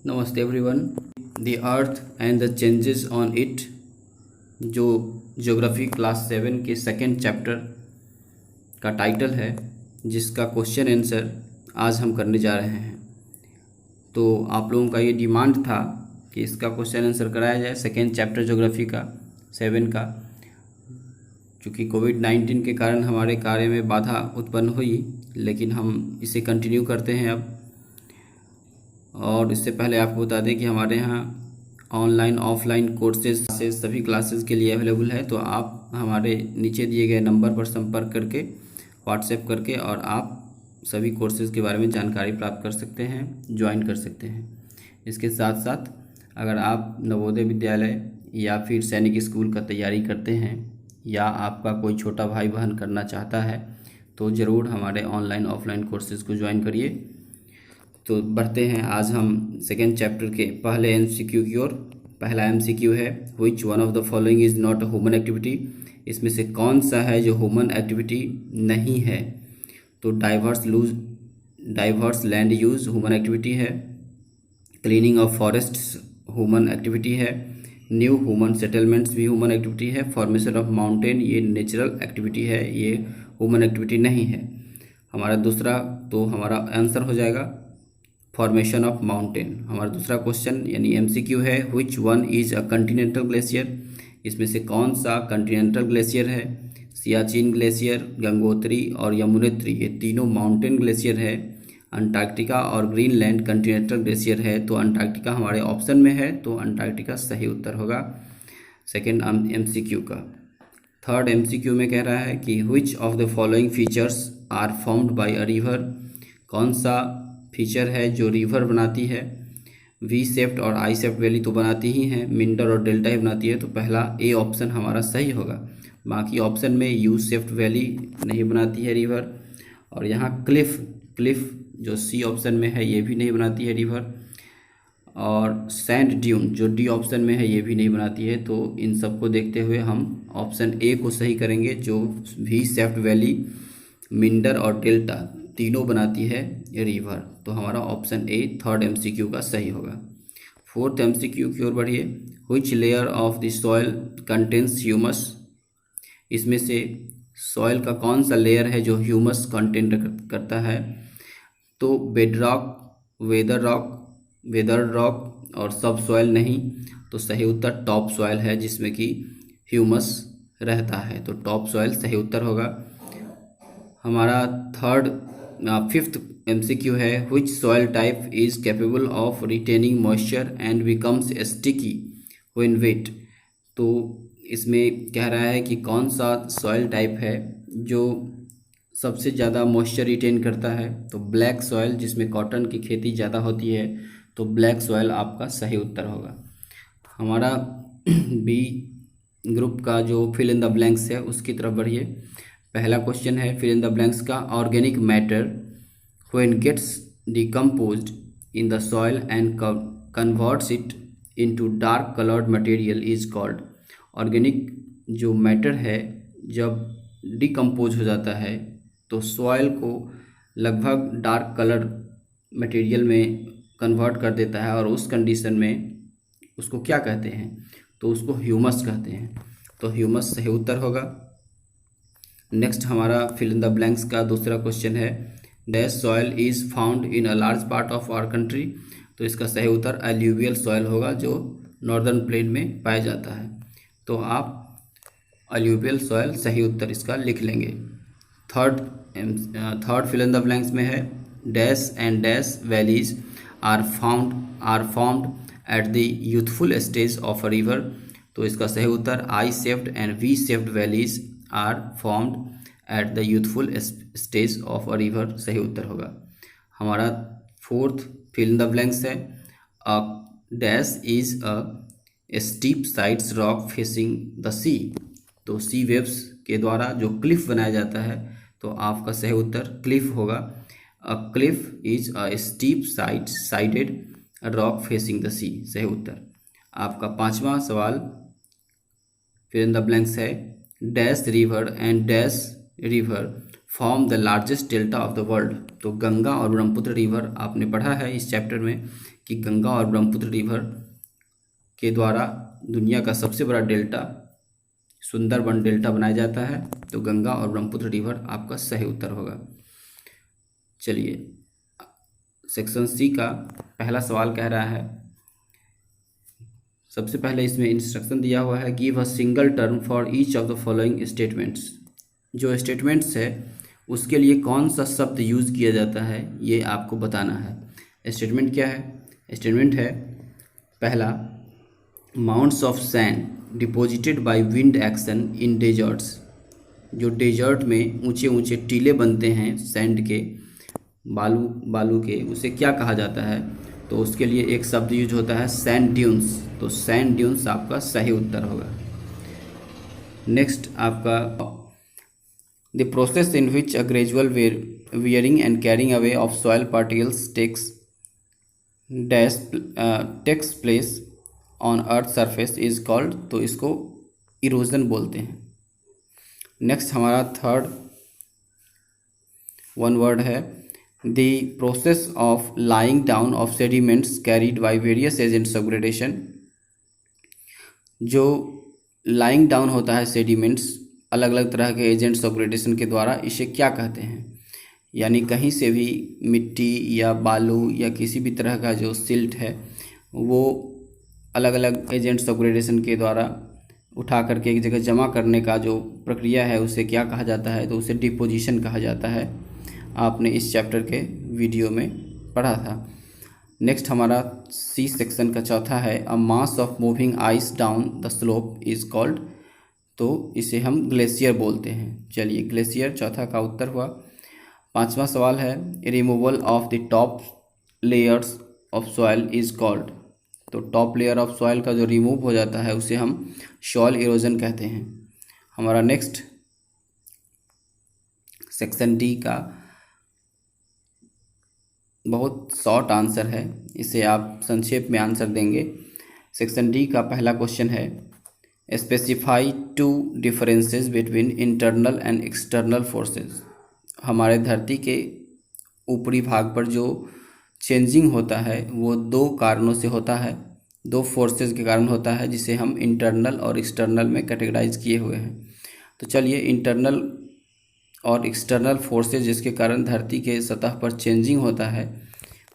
नमस्ते everyone. The earth and the changes on it, जो geography class 7 के second chapter का टाइटल है, जिसका क्वेश्चन आंसर आज हम करने जा रहे हैं। तो आप लोगों का ये डिमांड था कि इसका क्वेश्चन आंसर कराया जाए, सेकेंड चैप्टर ज्योग्राफी का 7 का। चूँकि कोविड-19 के कारण हमारे कार्य में बाधा उत्पन्न हुई, लेकिन हम इसे कंटिन्यू करते हैं अब। और इससे पहले आपको बता दें कि हमारे यहाँ ऑनलाइन ऑफलाइन कोर्सेज से सभी क्लासेस के लिए अवेलेबल है। तो आप हमारे नीचे दिए गए नंबर पर संपर्क करके व्हाट्सएप करके और आप सभी कोर्सेज़ के बारे में जानकारी प्राप्त कर सकते हैं, ज्वाइन कर सकते हैं। इसके साथ साथ अगर आप नवोदय विद्यालय या फिर सैनिक स्कूल का तैयारी करते हैं या आपका कोई छोटा भाई बहन करना चाहता है तो ज़रूर हमारे ऑनलाइन ऑफलाइन कोर्सेज़ को ज्वाइन करिए। तो बढ़ते हैं आज हम सेकेंड चैप्टर के पहले एमसीक्यू की ओर। पहला एमसीक्यू है, which one of the following is not a human activity. इसमें से कौन सा है जो ह्यूमन एक्टिविटी नहीं है? तो diverse land use human activity है, cleaning of forests human activity है, न्यू ह्यूमन सेटलमेंट्स भी ह्यूमन एक्टिविटी है, फॉर्मेशन ऑफ माउंटेन ये नेचुरल एक्टिविटी है, ये ह्यूमन एक्टिविटी नहीं है। हमारा दूसरा तो हमारा आंसर हो जाएगा फॉर्मेशन ऑफ माउंटेन। हमारा दूसरा क्वेश्चन यानी एमसीक्यू है, which one is a Continental glacier. इसमें से कौन सा कंटिनेंटल ग्लेशियर है? सियाचिन ग्लेशियर, गंगोत्री और यमुनोत्री ये तीनों माउंटेन ग्लेशियर है। अंटार्कटिका और ग्रीनलैंड कंटिनेंटल ग्लेशियर है। तो अंटार्कटिका हमारे ऑप्शन में है, तो अंटार्कटिका सही उत्तर होगा सेकेंड एमसीक्यू का। थर्ड एमसीक्यू में कह रहा है कि which of the following features are formed by a river. कौन सा फीचर है जो रिवर बनाती है? वी शेप्ड और आई शेप्ड वैली तो बनाती ही हैं, मिंडर और डेल्टा ही बनाती है। तो पहला ए ऑप्शन हमारा सही होगा। बाकी ऑप्शन में यू शेप्ड वैली नहीं बनाती है रिवर, और यहाँ क्लिफ जो सी ऑप्शन में है ये भी नहीं बनाती है रिवर, और सैंड ड्यून जो डी ऑप्शन में है ये भी नहीं बनाती है। तो इन सब को देखते हुए हम ऑप्शन ए को सही करेंगे, जो वी शेप्ड वैली, मिंडर और डेल्टा तीनों बनाती है रिवर। तो हमारा ऑप्शन ए थर्ड एमसीक्यू का सही होगा। फोर्थ एमसीक्यू की ओर बढ़िए, which layer of the soil contains humus. इसमें से सॉइल का कौन सा लेयर है जो ह्यूमस कंटेंट करता है? तो बेडरॉक, वेदर रॉक और सब सॉइल नहीं। तो सही उत्तर टॉप सॉइल है, जिसमें कि ह्यूमस रहता है। तो टॉप सॉइल सही उत्तर होगा। हमारा फिफ्थ एमसीक्यू है, which soil type is capable of retaining moisture and becomes sticky when wet. तो इसमें कह रहा है कि कौन सा सॉइल टाइप है जो सबसे ज़्यादा मॉइस्चर रिटेन करता है? तो ब्लैक सॉइल, जिसमें कॉटन की खेती ज़्यादा होती है। तो ब्लैक सॉइल आपका सही उत्तर होगा। हमारा बी ग्रुप का जो फिल इन द ब्लैंक्स है उसकी तरफ बढ़िए। पहला क्वेश्चन है फिल इन द ब्लैंक्स का, organic matter when gets decomposed in the soil and converts it into dark coloured material is called. Organic जो मैटर है जब डिकम्पोज हो जाता है तो सॉइल को लगभग डार्क कलर मटेरियल में कन्वर्ट कर देता है, और उस कंडीशन में उसको क्या कहते हैं? तो उसको ह्यूमस कहते हैं। तो ह्यूमस सही उत्तर होगा। नेक्स्ट हमारा फिल इन द ब्लैंक्स का दूसरा क्वेश्चन है, dash soil is found in a large part of our country. तो इसका सही उत्तर एल्यूवियल सॉइल होगा, जो नॉर्दर्न प्लेन में पाया जाता है। तो आप एल्यूवियल सॉइल सही उत्तर इसका लिख लेंगे। Third fill in the blanks में है, dash and dash valleys are formed at the youthful stage of a river. तो इसका सही उत्तर I shaped and V shaped valleys are formed at the youthful stage of a river सही उत्तर होगा। हमारा fourth fill in the blanks है, a dash is a steep sides rock facing the sea. तो सी वेव्स के द्वारा जो Cliff बनाया जाता है, तो आपका सही उत्तर क्लिफ होगा। A cliff is a steep sided rock facing the sea सही उत्तर। आपका पांचवा सवाल फिल इन द ब्लैंक्स है, dash river and dash river form the largest delta of the world. तो गंगा और ब्रह्मपुत्र रिवर आपने पढ़ा है इस चैप्टर में कि गंगा और ब्रह्मपुत्र रिवर के द्वारा दुनिया का सबसे बड़ा डेल्टा सुंदरबन डेल्टा बनाया जाता है। तो गंगा और ब्रह्मपुत्र रिवर आपका सही उत्तर होगा। चलिए सेक्शन सी का पहला सवाल कह रहा है, सबसे पहले इसमें इंस्ट्रक्शन दिया हुआ है, give a single term for each of the following statements. जो स्टेटमेंट्स है उसके लिए कौन सा शब्द यूज़ किया जाता है ये आपको बताना है। स्टेटमेंट क्या है? स्टेटमेंट है पहला, mounts of sand deposited by wind action in deserts. जो डेजर्ट में ऊंचे ऊंचे टीले बनते हैं सैंड के, बालू के, उसे क्या कहा जाता है? तो उसके लिए एक शब्द यूज होता है सैंड ड्यून्स। तो सैंड ड्यून्स आपका सही उत्तर होगा। नेक्स्ट आपका, the process in which a gradual wearing and carrying away of soil particles takes place on earth surface is called। तो इसको इरोजन बोलते हैं। नेक्स्ट हमारा थर्ड वन वर्ड है, the process of lying down of sediments carried by various agents of gradation. जो lying down होता है sediments अलग अलग तरह के एजेंट्स ऑफ ग्रेडेशन के द्वारा, इसे क्या कहते हैं? यानी कहीं से भी मिट्टी या बालू या किसी भी तरह का जो सिल्ट है वो अलग अलग एजेंट्स ऑफ ग्रेडेशन के द्वारा उठा करके एक जगह जमा करने का जो प्रक्रिया है उसे क्या कहा जाता है? तो उसे डिपोजिशन कहा जाता है। आपने इस चैप्टर के वीडियो में पढ़ा था। नेक्स्ट हमारा सी सेक्शन का चौथा है, a mass of moving ice down the slope is called. तो इसे हम ग्लेशियर बोलते हैं। चलिए ग्लेशियर चौथा का उत्तर हुआ। पांचवा सवाल है, removal of the top layers of soil is called. तो टॉप लेयर ऑफ सॉइल का जो रिमूव हो जाता है उसे हम सॉइल इरोजन कहते हैं। हमारा नेक्स्ट सेक्शन डी का बहुत शॉर्ट आंसर है, इसे आप संक्षेप में आंसर देंगे। सेक्शन डी का पहला क्वेश्चन है, specify two differences between internal and external forces. हमारे धरती के ऊपरी भाग पर जो चेंजिंग होता है वो दो कारणों से होता है, दो फोर्सेस के कारण होता है, जिसे हम इंटरनल और एक्सटर्नल में कैटेगराइज किए हुए हैं। तो चलिए इंटरनल और एक्सटर्नल फोर्सेस जिसके कारण धरती के सतह पर चेंजिंग होता है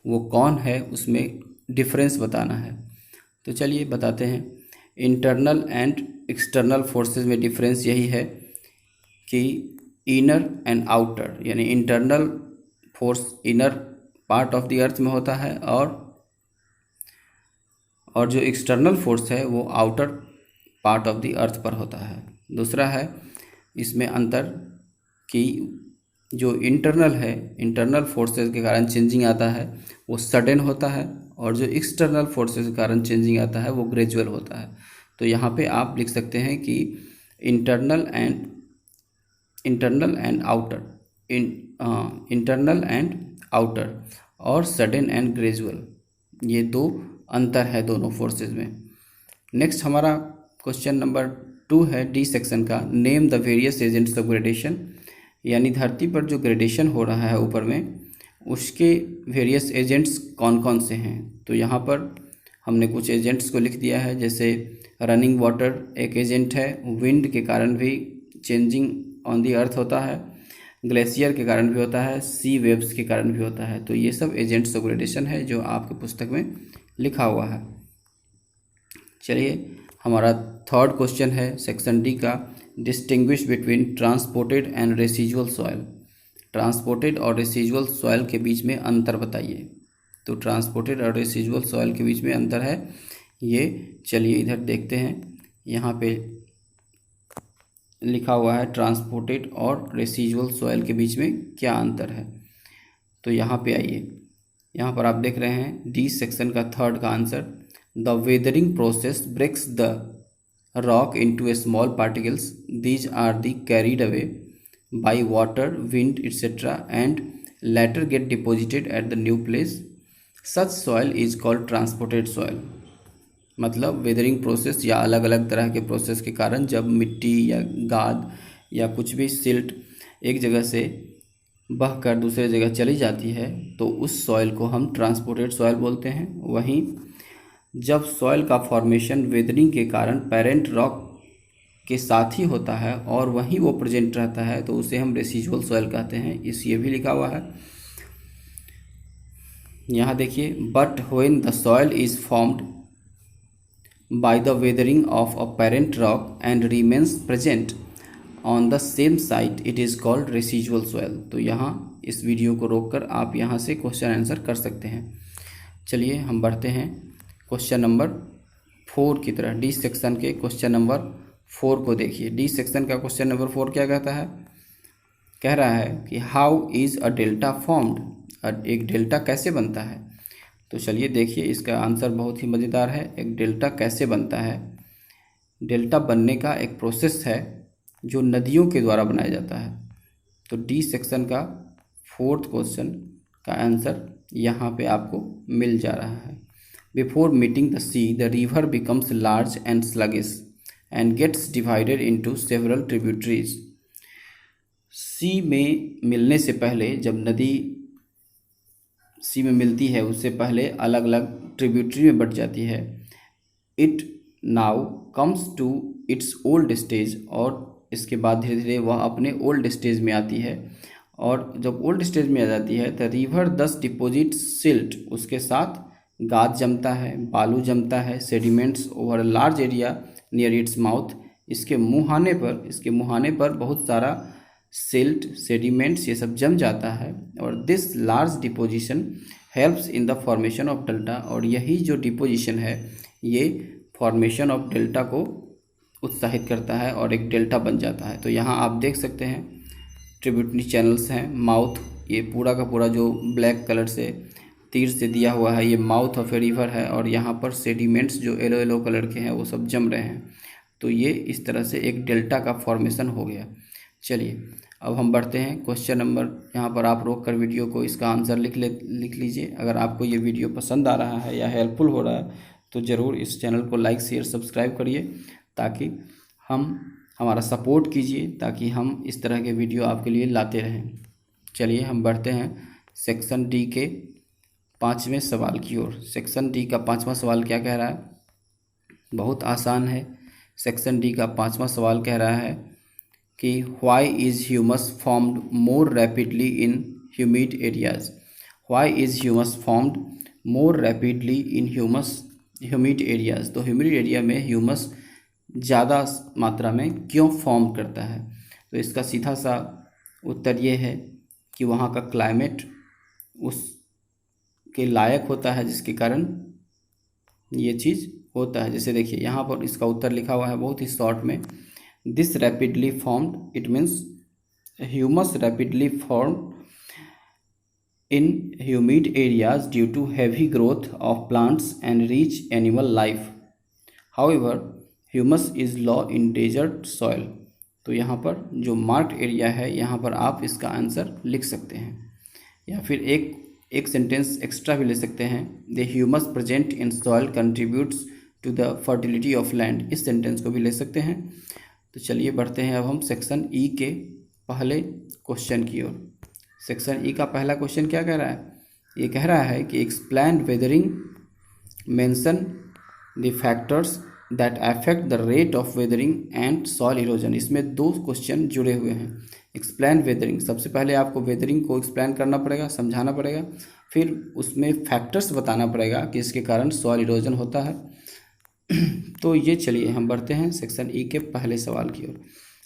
वो कौन है, उसमें डिफरेंस बताना है। तो चलिए बताते हैं। इंटरनल एंड एक्सटर्नल फोर्सेस में डिफरेंस यही है कि इनर एंड आउटर, यानी internal force inner part of the earth में होता है और जो एक्सटर्नल फोर्स है वो outer part of the earth पर होता है। दूसरा है इसमें अंतर कि जो इंटरनल है, इंटरनल फोर्सेस के कारण चेंजिंग आता है वो सडन होता है, और जो एक्सटर्नल फोर्सेस के कारण चेंजिंग आता है वो ग्रेजुअल होता है। तो यहाँ पे आप लिख सकते हैं कि इंटरनल एंड आउटर और सडन एंड ग्रेजुअल, ये दो अंतर है दोनों फोर्सेस में। नेक्स्ट हमारा क्वेश्चन नंबर 2 है डी सेक्शन का, name the various agents of gradation. यानी धरती पर जो ग्रेडेशन हो रहा है ऊपर में, उसके वेरियस एजेंट्स कौन कौन से हैं। तो यहाँ पर हमने कुछ एजेंट्स को लिख दिया है, जैसे रनिंग वाटर एक एजेंट है, विंड के कारण भी चेंजिंग ऑन दी अर्थ होता है, ग्लेशियर के कारण भी होता है, सी वेव्स के कारण भी होता है। तो ये सब एजेंट्स ऑफ ग्रेडेशन है जो आपके पुस्तक में लिखा हुआ है। चलिए हमारा थर्ड क्वेश्चन है सेक्शन डी का, distinguish between transported and residual soil. Transported और रेसिजुअल सॉइल के बीच में अंतर बताइए। तो ट्रांसपोर्टेड और रेसिजुअल सॉइल के बीच में अंतर है ये, चलिए इधर देखते हैं। यहाँ पे लिखा हुआ है ट्रांसपोर्टेड और रेसिजुअल सॉइल के बीच में क्या अंतर है। तो यहाँ पे आइए, यहाँ पर आप देख रहे हैं डी सेक्शन का थर्ड का answer, the weathering process breaks the rock into a small particles, these are the carried away by water, wind etcetera and later get deposited at the new place, such soil is called transported soil। मतलब weathering process या अलग अलग तरह के process के कारण जब मिट्टी या गाद या कुछ भी सिल्ट एक जगह से बह कर दूसरे जगह चली जाती है तो उस सॉइल को हम ट्रांसपोर्टेड सॉइल बोलते हैं। वहीं जब सॉइल का फॉर्मेशन वेदरिंग के कारण पेरेंट रॉक के साथ ही होता है और वहीं वो प्रेजेंट रहता है तो उसे हम रेसिजुअल सॉइल कहते हैं। इस ये भी लिखा हुआ है, यहाँ देखिए, but when the soil is formed by the weathering of a parent rock and remains present on the same site it is called residual soil. तो यहाँ इस वीडियो को रोककर आप यहाँ से क्वेश्चन आंसर कर सकते हैं। चलिए हम बढ़ते हैं क्वेश्चन नंबर 4 की तरह। डी सेक्शन के क्वेश्चन नंबर 4 को देखिए। डी सेक्शन का क्वेश्चन नंबर 4 क्या कहता है? कह रहा है कि how is a delta formed, एक डेल्टा कैसे बनता है। तो चलिए देखिए, इसका आंसर बहुत ही मज़ेदार है। एक डेल्टा कैसे बनता है? डेल्टा बनने का एक प्रोसेस है जो नदियों के द्वारा बनाया जाता है। तो डी सेक्शन का 4th क्वेश्चन का आंसर यहाँ पे आपको मिल जा रहा है। Before meeting the sea the river becomes large and sluggish and gets divided into several tributaries. Sea में मिलने से पहले, जब नदी सी में मिलती है उससे पहले अलग अलग ट्रिब्यूटरी में बट जाती है। It now comes to its old stage, और इसके बाद धीरे धीरे वह अपने ओल्ड स्टेज में आती है। और जब ओल्ड स्टेज में आ जाती है द रिवर दस डिपोजिट सिल्ट, उसके साथ गाद जमता है, बालू जमता है, sediments over a large area near its mouth. इसके मुहाने पर बहुत सारा सिल्ट, सेडिमेंट्स, ये सब जम जाता है। और this large deposition helps in the formation of delta, और यही जो डिपोजिशन है ये फॉर्मेशन ऑफ डेल्टा को उत्साहित करता है और एक डेल्टा बन जाता है। तो यहाँ आप देख सकते हैं ट्रिब्यूटरी चैनल्स हैं। माउथ, ये पूरा का पूरा जो ब्लैक कलर से तीर से दिया हुआ है ये माउथ ऑफ ए रिवर है, और यहाँ पर सेडिमेंट्स जो येलो येलो कलर के हैं वो सब जम रहे हैं। तो ये इस तरह से एक डेल्टा का फॉर्मेशन हो गया। चलिए अब हम बढ़ते हैं क्वेश्चन नंबर, यहाँ पर आप रोक कर वीडियो को इसका आंसर लिख लीजिए। अगर आपको ये वीडियो पसंद आ रहा है या हेल्पफुल हो रहा है तो ज़रूर इस चैनल को लाइक शेयर सब्सक्राइब करिए, ताकि हमारा सपोर्ट कीजिए, ताकि हम इस तरह के वीडियो आपके लिए लाते रहें। चलिए हम बढ़ते हैं सेक्शन डी के 5वें सवाल की ओर। सेक्शन डी का 5वां सवाल क्या कह रहा है? बहुत आसान है। सेक्शन डी का 5वां सवाल कह रहा है कि why is humus formed more rapidly in humid areas. Why is humus formed more rapidly in humid areas. तो ह्यूमिड एरिया में ह्यूमस ज़्यादा मात्रा में क्यों फॉर्म करता है? तो इसका सीधा सा उत्तर ये है कि वहाँ का क्लाइमेट उसके लायक होता है, जिसके कारण ये चीज़ होता है। जैसे देखिए यहाँ पर इसका उत्तर लिखा हुआ है बहुत ही शॉर्ट में, this rapidly formed, it means humus rapidly formed in humid areas due to heavy growth of plants and rich animal life. However, humus is low in desert soil. तो यहाँ पर जो मार्क्ड एरिया है यहाँ पर आप इसका आंसर लिख सकते हैं, या फिर एक सेंटेंस एक्स्ट्रा भी ले सकते हैं, the humus present in soil contributes to the fertility of land. इस सेंटेंस को भी ले सकते हैं। तो चलिए बढ़ते हैं अब हम सेक्शन ई के पहले क्वेश्चन की ओर। सेक्शन ई का पहला क्वेश्चन क्या कह रहा है? ये कह रहा है कि explain weathering, mention the factors that affect the rate of weathering and soil erosion. इसमें 2 क्वेश्चन जुड़े हुए हैं। एक्सप्लेन वेदरिंग, सबसे पहले आपको वेदरिंग को एक्सप्लेन करना पड़ेगा, समझाना पड़ेगा, फिर उसमें फैक्टर्स बताना पड़ेगा कि इसके कारण सॉइल इरोजन होता है। तो ये चलिए हम बढ़ते हैं सेक्शन ई के पहले सवाल की ओर।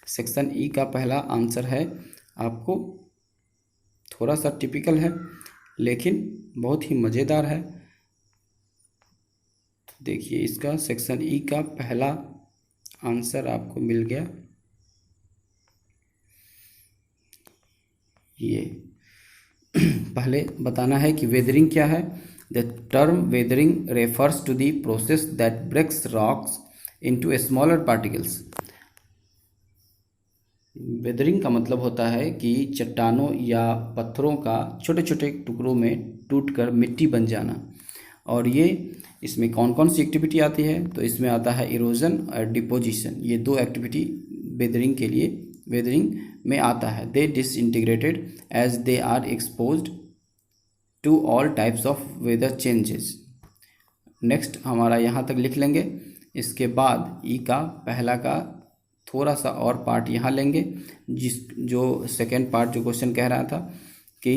सेक्शन ई का पहला आंसर है, आपको थोड़ा सा टिपिकल है लेकिन बहुत ही मज़ेदार है। देखिए इसका सेक्शन ई का पहला आंसर आपको मिल गया। ये पहले बताना है कि वेदरिंग क्या है। The term weathering refers to the process that breaks rocks into smaller particles. Weathering का मतलब होता है कि चट्टानों या पत्थरों का छोटे छोटे टुकड़ों में टूटकर मिट्टी बन जाना। और ये इसमें कौन कौन सी एक्टिविटी आती है? तो इसमें आता है इरोजन और डिपोजिशन। ये 2 एक्टिविटी वेदरिंग में आता है। They disintegrated as they are exposed to all types of weather changes. Next हमारा यहाँ तक लिख लेंगे। इसके बाद ई का पहला का थोड़ा सा और पार्ट यहाँ लेंगे, जो सेकेंड पार्ट जो क्वेश्चन कह रहा था कि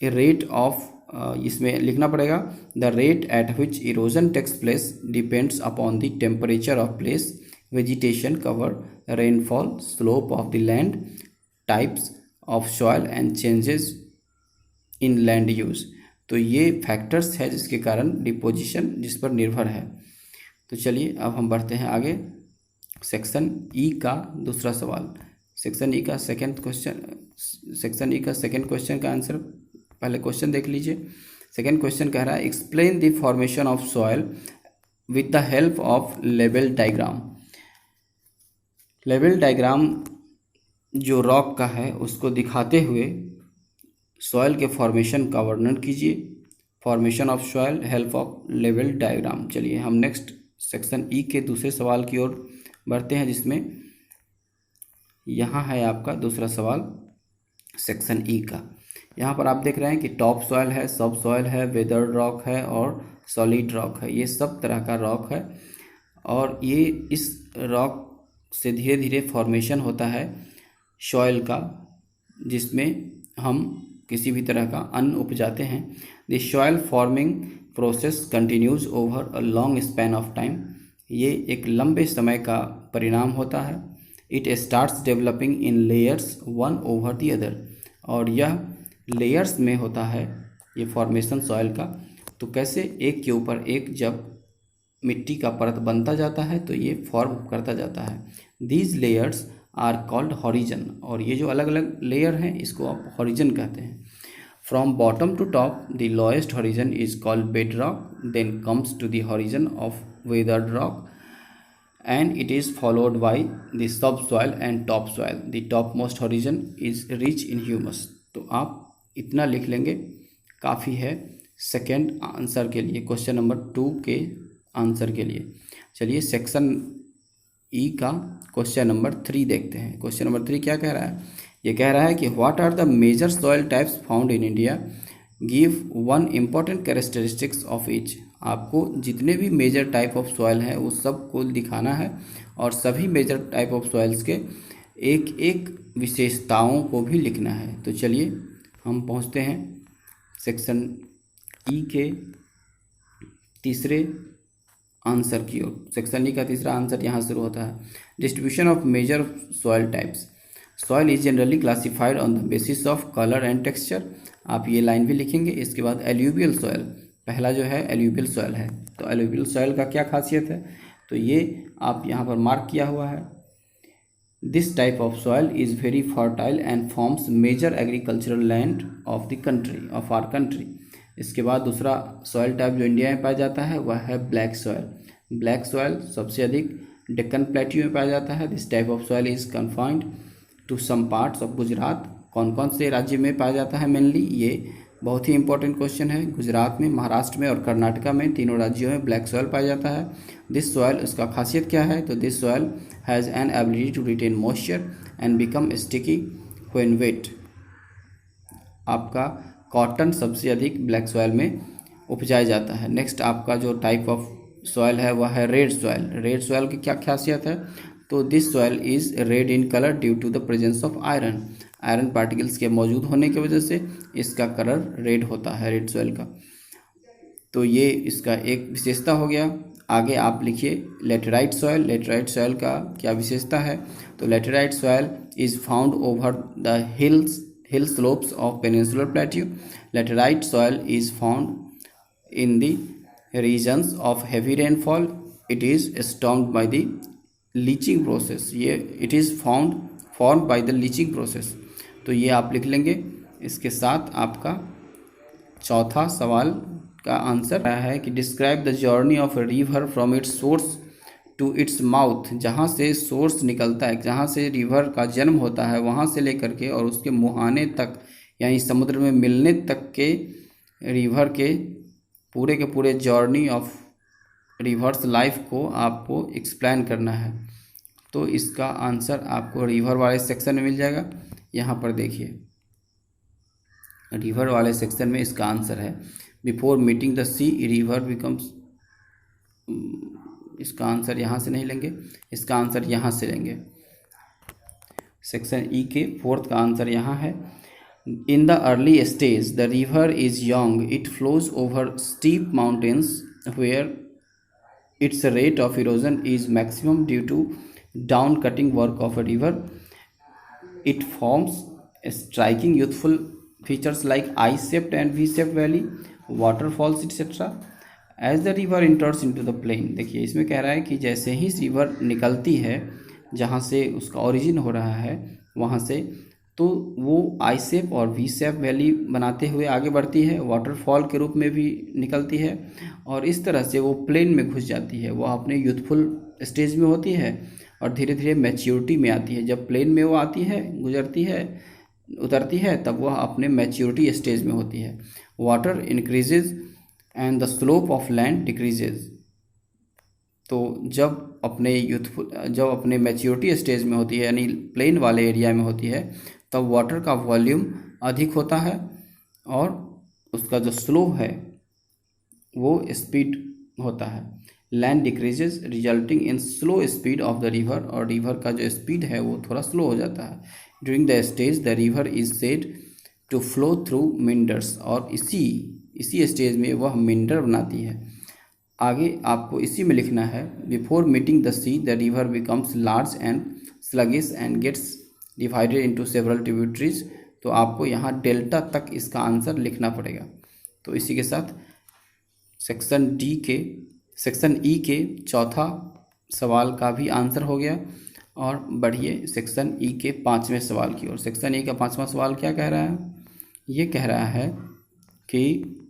रेट ऑफ, इसमें लिखना पड़ेगा the rate at which erosion takes place depends upon the temperature of place, vegetation cover, rainfall, slope of the land, types of soil and changes in land use. तो ये factors है जिसके कारण deposition जिस पर निर्भर है। तो चलिए अब हम बढ़ते हैं आगे। सेक्शन ई का दूसरा सवाल, सेक्शन ई का सेकंड क्वेश्चन का आंसर, पहले क्वेश्चन देख लीजिए। सेकंड क्वेश्चन कह रहा है explain the formation of soil with the help of level diagram. Level diagram जो रॉक का है उसको दिखाते हुए सॉइल के फॉर्मेशन का वर्णन कीजिए। Formation of soil, help of level diagram. चलिए हम नेक्स्ट सेक्शन ई के दूसरे सवाल की ओर बढ़ते हैं, जिसमें यहाँ है आपका दूसरा सवाल सेक्शन ई का। यहाँ पर आप देख रहे हैं कि टॉप सॉइल है, सब सॉइल है, वेदर रॉक है और सॉलिड रॉक है। ये सब तरह का रॉक है और ये इस रॉक से धीरे धीरे फॉर्मेशन होता है सॉइल का, जिसमें हम किसी भी तरह का अन्न उपजाते हैं। The soil forming process continues over a long span of time. ये एक लंबे समय का परिणाम होता है। It starts developing in layers one over the other. और यह लेयर्स में होता है ये फॉर्मेशन सॉइल का। तो कैसे एक के ऊपर एक जब मिट्टी का परत बनता जाता है तो ये फॉर्म करता जाता है। These layers are called horizon. और ये जो अलग अलग लेयर हैं इसको आप हॉरिजन कहते हैं। From bottom to top the lowest horizon is called bed rock, then comes to the horizon of weathered rock and it is followed by the subsoil and topsoil. The topmost horizon is rich in humus. तो आप इतना लिख लेंगे, काफ़ी है second answer के लिए, question number 2 के आंसर के लिए। चलिए सेक्शन ई का क्वेश्चन नंबर 3 देखते हैं। क्वेश्चन नंबर 3 क्या कह रहा है? ये कह रहा है कि what are the major soil types found in India, give one important characteristics of each. आपको जितने भी मेजर टाइप ऑफ सॉइल हैं वो सब को दिखाना है और सभी मेजर टाइप ऑफ सॉइल्स के एक एक विशेषताओं को भी लिखना है। तो चलिए हम पहुंचते हैं सेक्शन ई के तीसरे आंसर की ओर। सेक्शन ई का तीसरा आंसर यहाँ शुरू होता है। Distribution of major soil types. Soil is generally classified on the basis of colour and texture. आप ये लाइन भी लिखेंगे। इसके बाद एल्यूवियल सॉइल, पहला जो है एल्यूवियल सॉइल है। तो एल्यूवियल सॉइल का क्या खासियत है, तो ये आप यहाँ पर मार्क किया हुआ है। This type of soil is very fertile and forms major agricultural land of the country, of our country. इसके बाद दूसरा सॉइल टाइप जो इंडिया में पाया जाता है वह है ब्लैक सॉइल। ब्लैक सॉइल सबसे अधिक डेक्कन प्लेट्यू में पाया जाता है। This type of soil is confined to some parts of Gujarat. कौन कौन से राज्य में पाया जाता है मेनली, ये बहुत ही इंपॉर्टेंट क्वेश्चन है। गुजरात में, महाराष्ट्र में और कर्नाटका में, तीनों राज्यों में ब्लैक सॉइल पाया जाता है। दिस सॉइल, इसका खासियत क्या है, तो this soil has an ability to retain moisture and become sticky when wet. आपका कॉटन सबसे अधिक ब्लैक सॉइल में उपजाया जाता है। नेक्स्ट आपका जो टाइप ऑफ सॉइल है वह है रेड सॉइल। रेड सॉइल की क्या खासियत है, तो this soil is red in colour due to the presence of iron. Iron particles के मौजूद होने की वजह से इसका कलर रेड होता है, रेड सॉइल का। तो ये इसका एक विशेषता हो गया। आगे आप लिखिए लेटेराइट सॉइल। लेटेराइट सॉइल का क्या विशेषता है, तो laterite soil is found over the hill slopes of peninsular plateau. Laterite soil is found in the regions of heavy rainfall. It is stormed by the leaching process. ये it is formed by the leaching process. तो ये आप लिख लेंगे। इसके साथ आपका चौथा सवाल का आंसर है कि describe the journey of a river from its source to its mouth. जहाँ से सोर्स निकलता है, जहाँ से रिवर का जन्म होता है, वहाँ से लेकर के और उसके मुहाने तक, यानी समुद्र में मिलने तक के रिवर के पूरे जर्नी ऑफ रिवर्स लाइफ को आपको एक्सप्लेन करना है। तो इसका आंसर आपको रिवर वाले सेक्शन में मिल जाएगा। यहाँ पर देखिए रिवर वाले सेक्शन में इसका आंसर है before meeting the sea river becomes, इसका आंसर यहाँ से नहीं लेंगे, इसका आंसर यहाँ से लेंगे। सेक्शन ई के फोर्थ का आंसर यहाँ है। In the early stage the river is young, it flows over steep mountains where its rate of erosion is maximum due to down cutting work of a river, it forms striking youthful features like I shaped and V shaped valley, waterfalls etcetera as the river enters into the plain. देखिए इसमें कह रहा है कि जैसे ही river निकलती है जहाँ से उसका ओरिजिन हो रहा है वहाँ से, तो वो आई शेप और वी शेप वैली बनाते हुए आगे बढ़ती है, वाटरफॉल के रूप में भी निकलती है और इस तरह से वो प्लेन में घुस जाती है। वो अपने यूथफुल स्टेज में होती है और धीरे धीरे मैच्योरिटी में आती है। जब प्लेन में वो आती है, गुजरती है, उतरती है, तब वह अपने मैच्योरिटी स्टेज में होती है। Water increases and the slope of land decreases. तो जब अपने मैच्योरिटी स्टेज में होती है यानी प्लेन वाले एरिया में होती है, तब वाटर का वॉल्यूम अधिक होता है और उसका जो स्लो है वो स्पीड होता है। Land decreases resulting in slow speed of the river, और रिवर का जो स्पीड है वो थोड़ा स्लो हो जाता है। During the stage the river is said to flow through meanders, और इसी स्टेज में वह मिंडर बनाती है। आगे आपको इसी में लिखना है before meeting the sea the river becomes large and sluggish and gets divided into several tributaries. तो आपको यहाँ डेल्टा तक इसका आंसर लिखना पड़ेगा। तो इसी के साथ सेक्शन ई के चौथा सवाल का भी आंसर हो गया। और बढ़िए सेक्शन ई के 5वें सवाल की ओर। सेक्शन ई का 5वां सवाल क्या कह रहा है? ये कह रहा है कि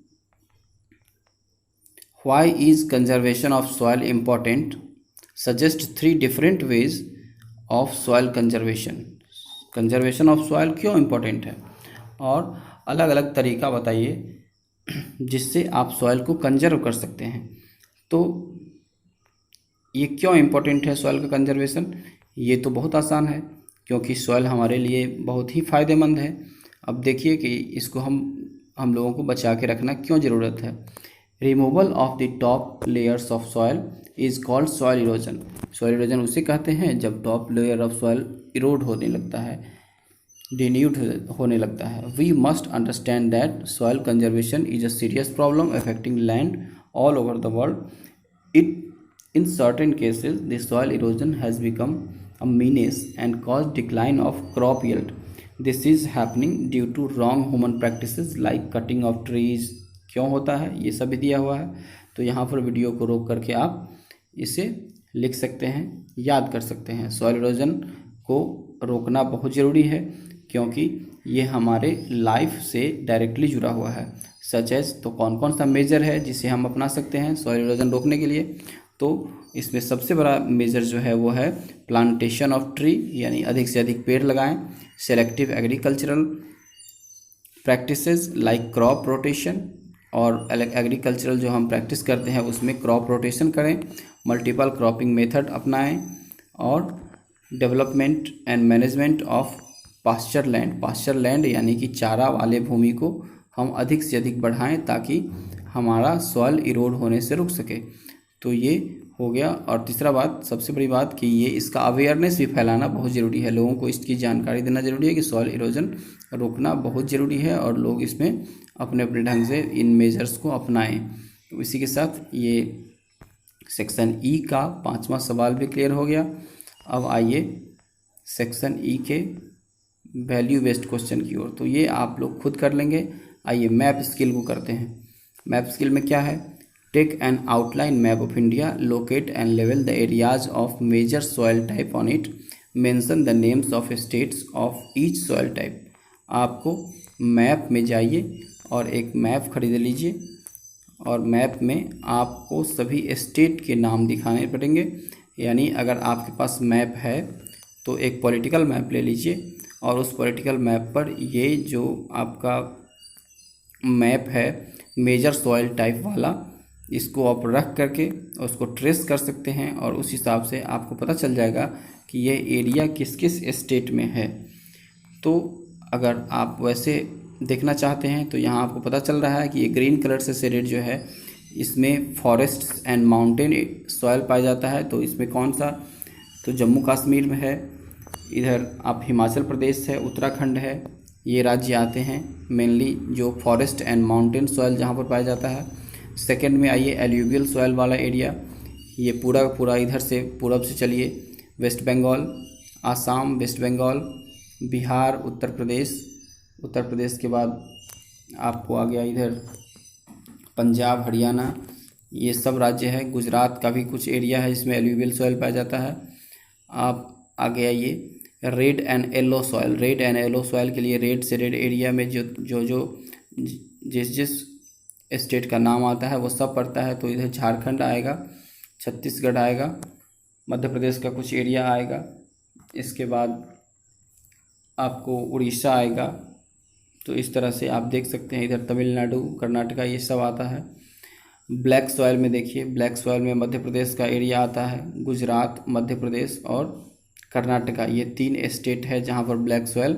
why is conservation of soil important, suggest 3 different ways of soil conservation. Conservation of soil क्यों इम्पोर्टेंट है और अलग अलग तरीका बताइए जिससे आप सॉइल को कंजर्व कर सकते हैं। तो ये क्यों इम्पोर्टेंट है सॉइल का कंजर्वेशन? ये तो बहुत आसान है, क्योंकि सॉइल हमारे लिए बहुत ही फ़ायदेमंद है। अब देखिए कि इसको हम लोगों को बचा के रखना क्यों ज़रूरत है। Removal of the top layers of soil is called soil erosion. Soil erosion उसे कहते हैं जब top layer of soil erode होने लगता है, डिन्यूड होने लगता है। We must understand that soil conservation is a serious problem affecting land all over the world. In certain cases, the soil erosion has become a menace and caused decline of crop yield. This is happening due to wrong human practices like cutting of trees. क्यों होता है ये सब भी दिया हुआ है। तो यहाँ पर वीडियो को रोक करके आप इसे लिख सकते हैं, याद कर सकते हैं। सॉइल इरोजन को रोकना बहुत ज़रूरी है क्योंकि ये हमारे लाइफ से डायरेक्टली जुड़ा हुआ है। सच एज, तो कौन कौन सा मेजर है जिसे हम अपना सकते हैं सॉइल इरोजन रोकने के लिए? तो इसमें सबसे बड़ा मेजर जो है वो है प्लांटेशन ऑफ ट्री, यानी अधिक से अधिक पेड़ लगाएं। Selective agricultural practices like crop rotation, और एग्रीकल्चरल जो हम प्रैक्टिस करते हैं उसमें क्रॉप रोटेशन करें। मल्टीपल क्रॉपिंग मेथड अपनाएं और development and management of pasture land. Pasture land यानी कि चारा वाले भूमि को हम अधिक से अधिक बढ़ाएं ताकि हमारा सॉइल इरोड होने से रुक सके। तो ये हो गया। और तीसरा बात, सबसे बड़ी बात कि ये इसका अवेयरनेस भी फैलाना बहुत ज़रूरी है। लोगों को इसकी जानकारी देना ज़रूरी है कि सॉइल इरोजन रोकना बहुत ज़रूरी है और लोग इसमें अपने अपने ढंग से इन मेजर्स को अपनाएं। तो इसी के साथ ये सेक्शन ई का 5वां सवाल भी क्लियर हो गया। अब आइए सेक्शन ई के वैल्यू बेस्ड क्वेश्चन की ओर। तो ये आप लोग खुद कर लेंगे। आइए मैप स्किल को करते हैं। मैप स्किल में क्या है? Take an outline map of India, locate and लेवल the areas of major soil type on it, mention the names of states of each soil type. आपको मैप में जाइए और एक मैप खरीद लीजिए और मैप में आपको सभी स्टेट के नाम दिखाने पड़ेंगे। यानी अगर आपके पास मैप है तो एक पॉलिटिकल मैप ले लीजिए और उस पॉलिटिकल मैप पर ये जो आपका मैप है मेजर सॉइल टाइप वाला, इसको आप रख करके उसको ट्रेस कर सकते हैं और उस हिसाब से आपको पता चल जाएगा कि यह एरिया किस किस स्टेट में है। तो अगर आप वैसे देखना चाहते हैं तो यहाँ आपको पता चल रहा है कि ये ग्रीन कलर से शेडेड जो है इसमें फॉरेस्ट एंड माउंटेन सॉइल पाया जाता है। तो इसमें कौन सा, तो जम्मू कश्मीर में है, इधर आप हिमाचल प्रदेश है, उत्तराखंड है, ये राज्य आते हैं मेनली जो फॉरेस्ट एंड माउंटेन सॉइल जहाँ पर पाया जाता है। सेकंड में आइए एल्यूवियल सॉइल वाला एरिया, ये पूरा पूरा इधर से पूरब से चलिए वेस्ट बंगाल, आसाम, वेस्ट बंगाल, बिहार, उत्तर प्रदेश के बाद आपको आ गया इधर पंजाब, हरियाणा, ये सब राज्य है। गुजरात का भी कुछ एरिया है जिसमें एल्यूवियल सॉइल पाया जाता है। आप आ गया ये red and yellow soil. Red and yellow soil के लिए रेड से रेड एरिया में जिस स्टेट का नाम आता है वो सब पड़ता है। तो इधर झारखंड आएगा, छत्तीसगढ़ आएगा, मध्य प्रदेश का कुछ एरिया आएगा, इसके बाद आपको उड़ीसा आएगा। तो इस तरह से आप देख सकते हैं इधर तमिलनाडु, कर्नाटका, ये सब आता है। ब्लैक सॉइल में देखिए, ब्लैक सॉइल में मध्य प्रदेश का एरिया आता है, गुजरात, मध्य प्रदेश और कर्नाटका, ये 3 स्टेट है जहाँ पर ब्लैक सॉइल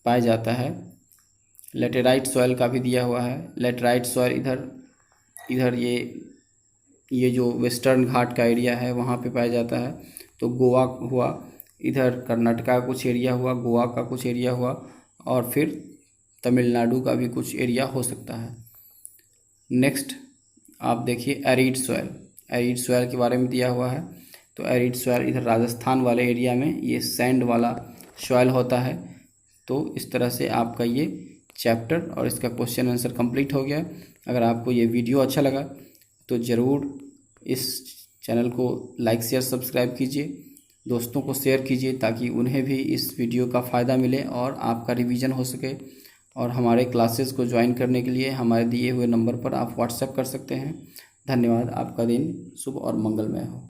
पाया जाता है। लेटेराइट सॉइल का भी दिया हुआ है। लेटेराइट सॉइल इधर ये जो वेस्टर्न घाट का एरिया है वहाँ पे पाया जाता है। तो गोवा हुआ, इधर कर्नाटका का कुछ एरिया हुआ, गोवा का कुछ एरिया हुआ और फिर तमिलनाडु का भी कुछ एरिया हो सकता है। नेक्स्ट आप देखिए एरिड सॉइल। एरिड सॉइल के बारे में दिया हुआ है। तो एरिड सॉइल इधर राजस्थान वाले एरिया में ये सैंड वाला सॉइल होता है। तो इस तरह से आपका ये चैप्टर और इसका क्वेश्चन आंसर कंप्लीट हो गया। अगर आपको ये वीडियो अच्छा लगा तो ज़रूर इस चैनल को लाइक, शेयर, सब्सक्राइब कीजिए, दोस्तों को शेयर कीजिए ताकि उन्हें भी इस वीडियो का फ़ायदा मिले और आपका रिवीजन हो सके। और हमारे क्लासेस को ज्वाइन करने के लिए हमारे दिए हुए नंबर पर आप व्हाट्सएप कर सकते हैं। धन्यवाद। आपका दिन शुभ और मंगलमय हो।